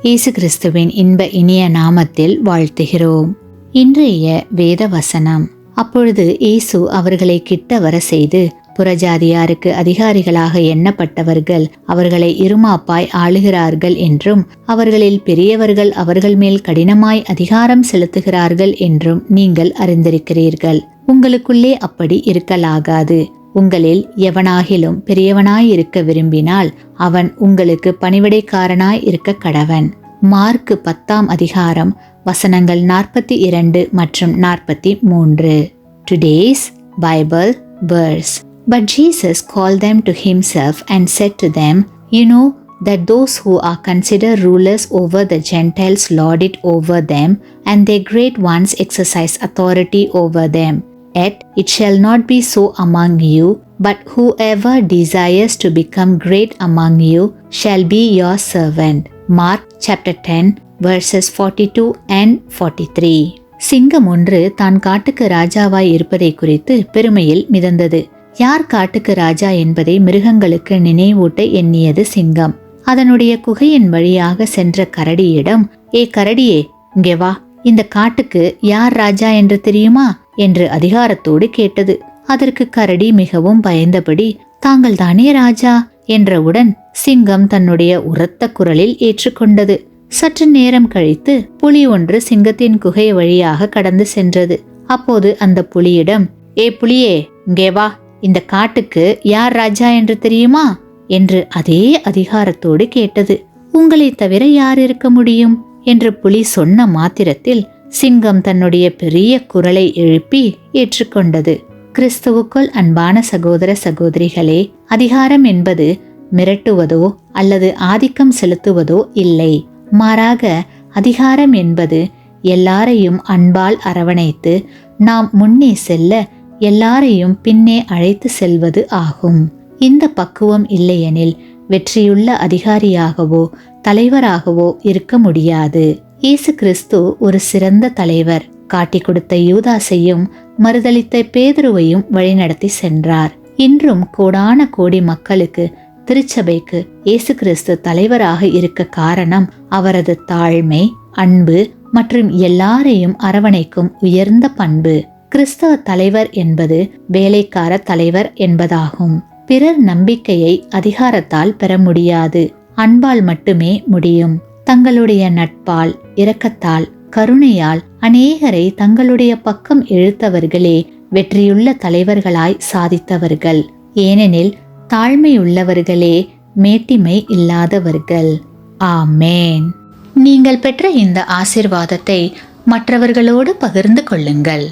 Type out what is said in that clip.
இயேசு கிறிஸ்துவின் இன்ப இனிய நாமத்தில் வாழ்த்துகிறோம். இன்றைய வேத வசனம். அப்பொழுது இயேசு அவர்களை கிட்ட வர செய்து, புறஜாதியாருக்கு அதிகாரிகளாக எண்ணப்பட்டவர்கள் அவர்களை இருமாப்பாய் ஆளுகிறார்கள் என்றும், அவர்களில் பெரியவர்கள் அவர்கள் மேல் கடினமாய் அதிகாரம் செலுத்துகிறார்கள் என்றும் நீங்கள் அறிந்திருக்கிறீர்கள். உங்களுக்குள்ளே அப்படி இருக்கலாகாது. உங்களில் எவனாகிலும் பெரியவனாயிருக்க விரும்பினால் அவன் உங்களுக்கு பணிவிடைக்காரனாய் இருக்க கடவன். மார்க்கு 10ஆம் அதிகாரம் வசனங்கள் 42 மற்றும் 43. Today's Bible verse. But Jesus called them to himself and said to them, You know that those who are considered rulers over the Gentiles lord it over them, and their great ones exercise authority over them. Yet it shall not be so among you, but whoever desires to become great among you shall be your servant. Mark chapter 10 verses 42 and 43. சிங்கம் ஒன்று தான் காட்டுக்கு ராஜாவாய் இருப்பதை குறித்து பெருமையில் மிதந்தது. யார் காட்டுக்கு ராஜா என்பதை மிருகங்களுக்கு நினைவூட்ட எண்ணியது சிங்கம். அதனுடைய குகையின் வழியாக சென்ற கரடியிடம், ஏ கரடியே, இங்கே வா, இந்த காட்டுக்கு யார் ராஜா என்று தெரியுமா என்று அதிகாரத்தோடு கேட்டது. அதற்கு கரடி மிகவும் பயந்தபடி, தாங்கள் தானே ராஜா என்றவுடன் சிங்கம் தன்னுடைய உரத்த குரலில் ஏற்றுக்கொண்டது. சற்று நேரம் கழித்து புலி ஒன்று சிங்கத்தின் குகை வழியாக கடந்து சென்றது. அப்போது அந்த புலியிடம், ஏ புலியே, இங்கே வா, இந்த காட்டுக்கு யார் ராஜா என்று தெரியுமா என்று அதே அதிகாரத்தோடு கேட்டது. உங்களை தவிர யார் இருக்க முடியும் என்று புலி சொன்ன மாத்திரத்தில் சிங்கம் தன்னுடைய பெரிய குரலை எழுப்பி ஏற்றுக்கொண்டது. கிறிஸ்துவுக்குள் அன்பான சகோதர சகோதரிகளே, அதிகாரம் என்பது மிரட்டுவதோ அல்லது ஆதிக்கம் செலுத்துவதோ இல்லை. மாறாக அதிகாரம் என்பது எல்லாரையும் அன்பால் அரவணைத்து நாம் முன்னே செல்ல எல்லாரையும் பின்னே அழைத்து செல்வது ஆகும். இந்த பக்குவம் இல்லையெனில் வெற்றியுள்ள அதிகாரியாகவோ தலைவராகவோ இருக்க முடியாது. இயேசு கிறிஸ்து ஒரு சிறந்த தலைவர். காட்டிக் கொடுத்த யூதாசையும் மறுதலித்த பேதுருவையும் வழிநடத்தி சென்றார். இன்றும் கோடான கோடி மக்களுக்கு, திருச்சபைக்கு இயேசு கிறிஸ்து தலைவராக இருக்க காரணம் அவரது தாழ்மை, அன்பு மற்றும் எல்லாரையும் அரவணைக்கும் உயர்ந்த பண்பு. கிறிஸ்தவ தலைவர் என்பது வேலைக்கார தலைவர் என்பதாகும். பிறர் நம்பிக்கையை அதிகாரத்தால் பெற முடியாது, அன்பால் மட்டுமே முடியும். தங்களுடைய நட்பால், இரக்கத்தால், கருணையால் அநேகரை தங்களுடைய பக்கம் இழுத்தவர்களே வெற்றியுள்ள தலைவர்களாய் சாதித்தவர்கள். ஏனெனில் தாழ்மையுள்ளவர்களே மேட்டிமை இல்லாதவர்கள். ஆமேன். நீங்கள் பெற்ற இந்த ஆசீர்வாதத்தை மற்றவர்களோடு பகிர்ந்து கொள்ளுங்கள்.